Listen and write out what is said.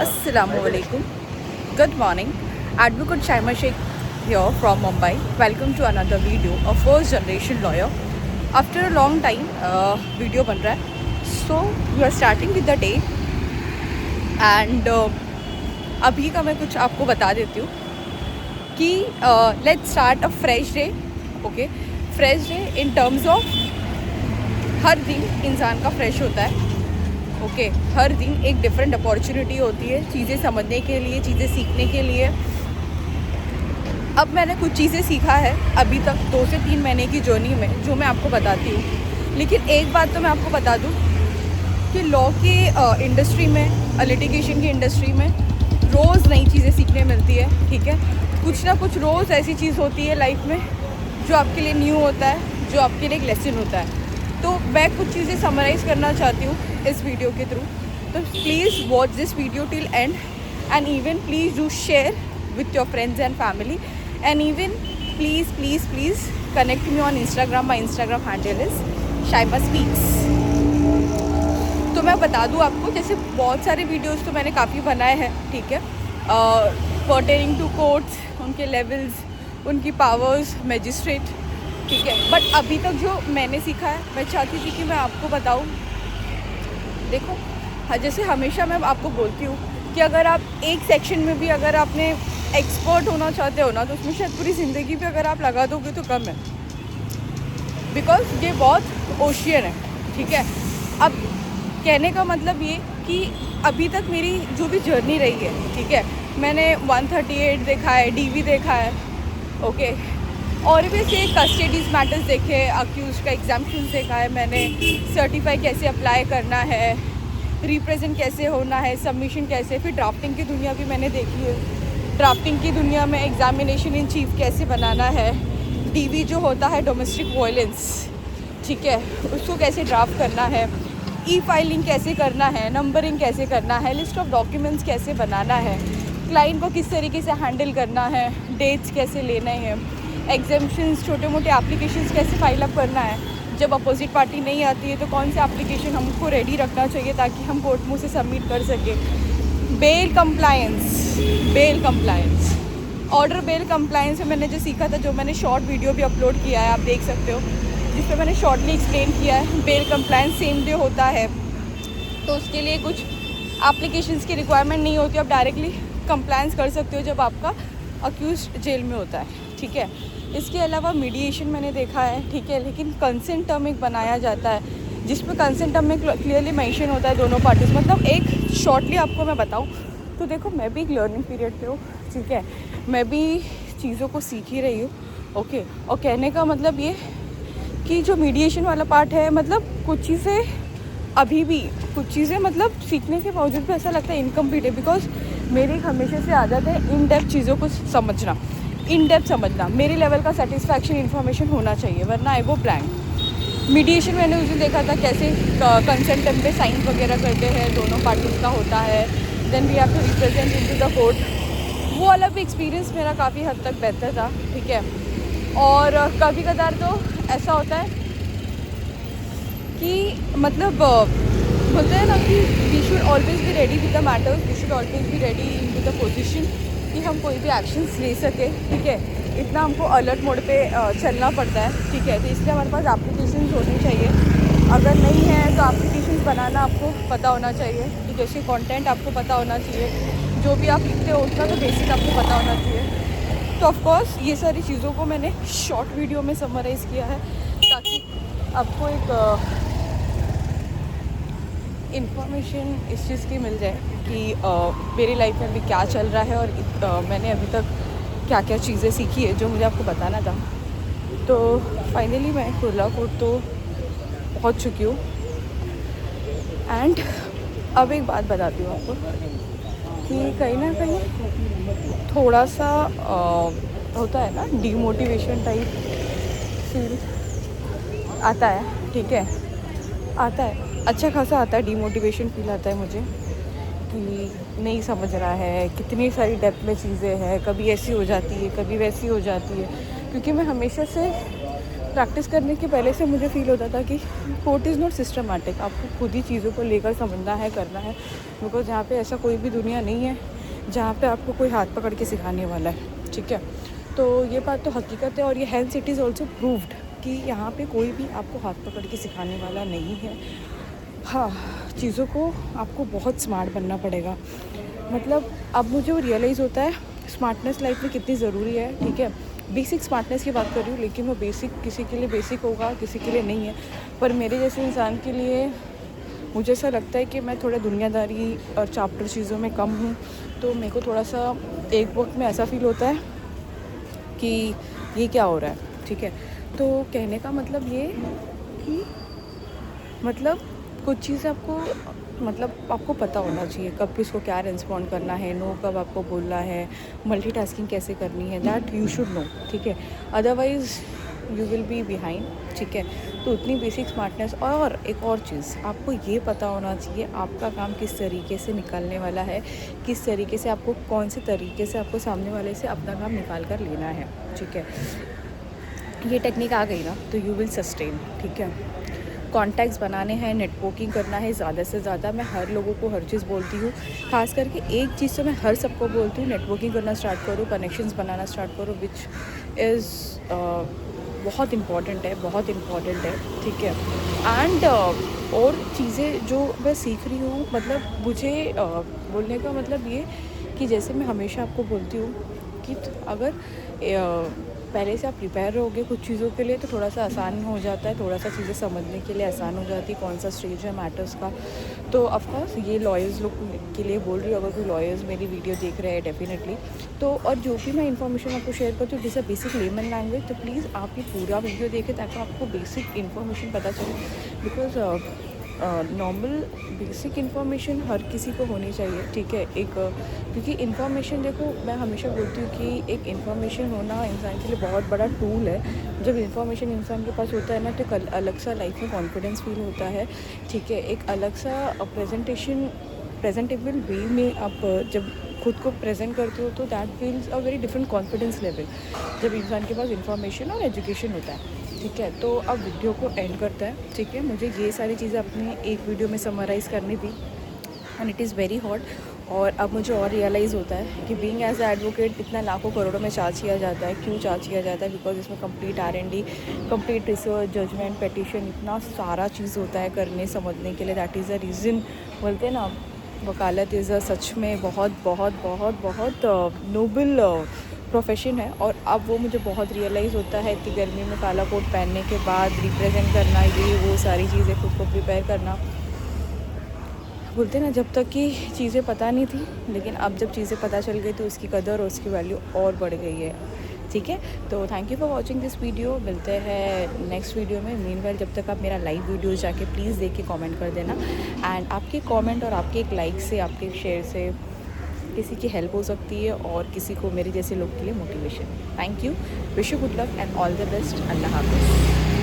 Assalamualaikum. Good morning. Advocate Shaima Sheikh here from Mumbai. Welcome to another video of first generation lawyer. After a long time, video बन रहा है. So we are starting with the day. And अभी का मैं कुछ आपको बता देती हूँ कि let's start a fresh day. Okay, fresh day in terms of हर दिन इंसान का फ्रेश होता है. ओके हर दिन एक डिफरेंट अपॉर्चुनिटी होती है चीज़ें समझने के लिए, चीज़ें सीखने के लिए. अब मैंने कुछ चीज़ें सीखा है अभी तक 2 से 3 महीने की जर्नी में, जो मैं आपको बताती हूँ. लेकिन एक बात तो मैं आपको बता दूँ कि लॉ की इंडस्ट्री में, लिटिगेशन की इंडस्ट्री में रोज़ नई चीज़ें सीखने मिलती है. ठीक है, कुछ ना कुछ रोज़ ऐसी चीज़ होती है लाइफ में जो आपके लिए न्यू होता है, जो आपके लिए एक लेसन होता है. तो मैं कुछ चीज़ें समराइज़ करना चाहती हूँ इस वीडियो के थ्रू. तो please watch this video till and and even please do share with your friends and family and even please connect me on Instagram. My Instagram handle is Shaima speaks. तो मैं बता दूँ आपको, जैसे बहुत सारे वीडियोज़ तो मैंने काफ़ी बनाए हैं. ठीक है, पर्टेनिंग टू कोर्ट्स, उनके लेवल्स, उनकी पावर्स, मैजिस्ट्रेट. ठीक है, बट अभी तक जो मैंने सीखा है मैं चाहती थी कि मैं आपको बताऊं. देखो, जैसे हमेशा मैं आपको बोलती हूँ कि अगर आप एक सेक्शन में भी अगर आपने एक्सपर्ट होना चाहते हो ना, तो उसमें शायद पूरी ज़िंदगी भी अगर आप लगा दोगे तो कम है, बिकॉज ये बहुत ओशियन है. ठीक है, अब कहने का मतलब ये कि अभी तक मेरी जो भी जर्नी रही है, ठीक है, मैंने 138 देखा है, DV देखा है. ओके, और भी ऐसे कस्टडीज़ मैटर्स देखे, अक्यूज़ का एग्जाम्पशन देखा है मैंने, सर्टिफाई कैसे अप्लाई करना है, रिप्रेजेंट कैसे होना है, सबमिशन कैसे, फिर ड्राफ्टिंग की दुनिया भी मैंने देखी है. ड्राफ्टिंग की दुनिया में एग्जामिनेशन इन चीफ कैसे बनाना है, DV जो होता है डोमेस्टिक वायलेंस, ठीक है, उसको कैसे ड्राफ्ट करना है, फाइलिंग कैसे करना है, नंबरिंग कैसे करना है, लिस्ट ऑफ डॉक्यूमेंट्स कैसे बनाना है, क्लाइंट को किस तरीके से हैंडल करना है, डेट्स कैसे लेने हैं, एग्जाम्पशंस, छोटे मोटे एप्लीकेशंस कैसे फाइल अप करना है. जब अपोजिट पार्टी नहीं आती है तो कौन से एप्लीकेशन हमको रेडी रखना चाहिए ताकि हम कोर्ट में से सबमिट कर सकें. Bail compliance, order bail compliance में मैंने जो सीखा था, जो मैंने शॉर्ट वीडियो भी अपलोड किया है, आप देख सकते हो, जिस पर मैंने शॉर्टली एक्सप्लेन किया है. बेल कंप्लायंस सेम डे होता है, तो उसके लिए कुछ एप्लीकेशंस की रिक्वायरमेंट नहीं होती. आप डायरेक्टली कंप्लायंस कर सकते हो जब आपका अक्यूज जेल में होता है. ठीक है, इसके अलावा मीडिएशन मैंने देखा है. ठीक है, लेकिन कंसेंट टर्म एक बनाया जाता है जिसमें कंसेंट टर्म में क्लियरली मेंशन होता है दोनों पार्टीज. मतलब एक शॉर्टली आपको मैं बताऊं तो देखो, मैं भी एक लर्निंग पीरियड पे हूँ. ठीक है, मैं भी चीज़ों को सीख ही रही हूँ. ओके, और कहने का मतलब ये कि जो मीडिएशन वाला पार्ट है, मतलब कुछ चीज़ें अभी भी, कुछ चीज़ें मतलब सीखने के बावजूद भी ऐसा लगता है इनकम्प्लीट है. बिकॉज मेरी हमेशा से आदत है इन डेप्थ चीज़ों को समझना, इन डेप्थ समझना. मेरे लेवल का सेटिस्फैक्शन इन्फॉर्मेशन होना चाहिए, वरना आई वो ब्लैंक. मीडिएशन मैंने उस दिन देखा था कैसे कंसेंट टर्म पे साइन वगैरह करते हैं, दोनों पार्टीज का होता है. Then we have to represent into the court. वो वाला भी एक्सपीरियंस मेरा काफ़ी हद तक बेहतर था. ठीक है, और कभी कदार तो ऐसा होता है कि मतलब बोलते हैं ना कि we should always be ready with the matters, we should always be ready into the position कि हम कोई भी एक्शंस ले सके. ठीक है, इतना हमको अलर्ट मोड पे चलना पड़ता है. ठीक है, तो इसलिए हमारे पास एप्लीकेशंस होनी चाहिए. अगर नहीं है तो एप्लीकेशंस बनाना आपको पता होना चाहिए. ठीक है, इसके कंटेंट आपको पता होना चाहिए, जो भी आप लिखते हो उसका तो बेसिक आपको पता होना चाहिए. तो ऑफकोर्स ये सारी चीज़ों को मैंने शॉर्ट वीडियो में समराइज़ किया है ताकि आपको एक इन्फॉर्मेशन इस चीज़ की मिल जाए कि मेरी लाइफ में अभी क्या चल रहा है और मैंने अभी तक क्या क्या चीज़ें सीखी है जो मुझे आपको बताना था. तो फाइनली मैं कुर्ला कोर्ट तो पहुंच चुकी हूँ. एंड अब एक बात बताती हूँ आपको कि कहीं ना कहीं थोड़ा सा होता है ना, डीमोटिवेशन टाइप फील आता है. ठीक है, आता है, अच्छा खासा आता है. डीमोटिवेशन फील आता है मुझे कि नहीं समझ रहा है, कितनी सारी डेप्थ में चीज़ें हैं, कभी ऐसी हो जाती है, कभी वैसी हो जाती है. क्योंकि मैं हमेशा से प्रैक्टिस करने के पहले से मुझे फ़ील होता था कि स्पोर्ट इज़ नॉट सिस्टमेटिक, आपको खुद ही चीज़ों को लेकर समझना है, करना है, बिकॉज यहाँ पे ऐसा कोई भी दुनिया नहीं है जहाँ पे आपको कोई हाथ पकड़ के सिखाने वाला है, ठीक है। तो ये बात तो हकीकत है, और ये health it is also proved कि यहाँ पे कोई भी आपको हाथ पकड़ के सिखाने वाला नहीं है। हाँ, चीज़ों को आपको बहुत स्मार्ट बनना पड़ेगा। मतलब अब मुझे वो रियलाइज़ होता है स्मार्टनेस लाइफ में कितनी ज़रूरी है, ठीक है। बेसिक स्मार्टनेस की बात कर रही हूँ, लेकिन वो बेसिक किसी के लिए बेसिक होगा, किसी के लिए नहीं है। पर मेरे जैसे इंसान के लिए मुझे ऐसा लगता है कि मैं थोड़ा दुनियादारी और चैप्टर चीज़ों में कम हूँ, तो मेरे को थोड़ा सा एक वक्त में ऐसा फ़ील होता है कि ये क्या हो रहा है, ठीक है। तो कहने का मतलब ये कि मतलब कुछ चीज़ आपको पता होना चाहिए, कब किसको क्या रिस्पॉन्ड करना है, नो कब आपको बोलना है, मल्टीटास्किंग कैसे करनी है, दैट यू शुड नो, ठीक है। Otherwise you will be behind, ठीक है। तो उतनी बेसिक स्मार्टनेस, और एक और चीज़ आपको ये पता होना चाहिए आपका काम किस तरीके से निकालने वाला है, किस तरीके से आपको, कौन से तरीके से आपको सामने वाले से अपना काम निकाल कर लेना है, ठीक है। ये टेक्निक आ गई ना तो यू विल सस्टेन, ठीक है। कॉन्टैक्ट्स बनाने हैं, नेटवर्किंग करना है ज़्यादा से ज़्यादा। मैं हर लोगों को हर चीज़ बोलती हूँ, खास करके एक चीज़ तो मैं हर सबको बोलती हूँ, नेटवर्किंग करना स्टार्ट करो, कनेक्शंस बनाना स्टार्ट करो, विच इज़ बहुत इम्पॉर्टेंट है, बहुत इम्पॉर्टेंट है, ठीक है। एंड और चीज़ें जो मैं सीख रही हूँ, मतलब मुझे बोलने का मतलब ये कि जैसे मैं हमेशा आपको बोलती हूँ कि अगर पहले से आप प्रिपेयर रहोगे कुछ चीज़ों के लिए तो थोड़ा सा आसान हो जाता है, थोड़ा सा चीज़ें समझने के लिए आसान हो जाती है, कौन सा स्टेज है मैटर्स का। तो ऑफकोर्स ये लॉयर्स लोग के लिए बोल रही हूँ, अगर कोई लॉयर्स मेरी वीडियो देख रहे हैं डेफिनेटली, तो और जो भी मैं इन्फॉर्मेशन आपको शेयर करती हूँ जैसे बेसिक लेमन लैंग्वेज, तो प्लीज़ आप ये पूरा वीडियो देखें ताकि आपको बेसिक इन्फॉर्मेशन पता चले। बिकॉज नॉर्मल बेसिक इन्फॉर्मेशन हर किसी को होनी चाहिए, ठीक है। एक क्योंकि इन्फॉर्मेशन, देखो मैं हमेशा बोलती हूँ कि एक इन्फॉर्मेशन होना इंसान के लिए बहुत बड़ा टूल है। जब इन्फॉर्मेशन इंसान के पास होता है ना, तो एक अलग सा लाइफ में कॉन्फिडेंस फील होता है, ठीक है। एक अलग सा प्रेजेंटेबल वे में आप जब खुद को प्रेजेंट करते हो तो that feels a very different confidence level जब इंसान के पास इन्फॉर्मेशन और एजुकेशन होता है, ठीक है। तो अब वीडियो को एंड करता है, ठीक है। मुझे ये सारी चीज़ें अपने एक वीडियो में समराइज़ करनी थी, and it is very hot. और अब मुझे और रियलाइज़ होता है कि बीइंग एज ए एडवोकेट इतना लाखों करोड़ों में चार्ज किया जाता है, क्यों चार्ज किया जाता है, बिकॉज इसमें complete R&D, complete research, judgment, petition, इतना सारा चीज़ होता है करने समझने के लिए। दैट इज़ अ रीज़न, बोलते हैं ना, वकालत इज़ अ सच में बहुत बहुत बहुत बहुत नोबल प्रोफेशन है। और अब वो मुझे बहुत रियलाइज़ होता है, इतनी गर्मी में काला कोट पहनने के बाद रिप्रेजेंट करना, ये वो सारी चीज़ें खुद को प्रिपेयर करना, बोलते ना, जब तक कि चीज़ें पता नहीं थी, लेकिन अब जब चीज़ें पता चल गई तो उसकी कदर और उसकी वैल्यू और बढ़ गई है, ठीक है। तो thank you for watching this video, मिलते हैं नेक्स्ट वीडियो में। मीनवाइल जब तक आप मेरा लाइव वीडियो जाके प्लीज़ देख के कमेंट कर देना, एंड आपके कमेंट और आपके एक लाइक से, आपके एक शेयर से किसी की हेल्प हो सकती है और किसी को, मेरे जैसे लोग के लिए motivation. Thank you, wish you good luck and all the best. अल्लाह हाफ़िज़।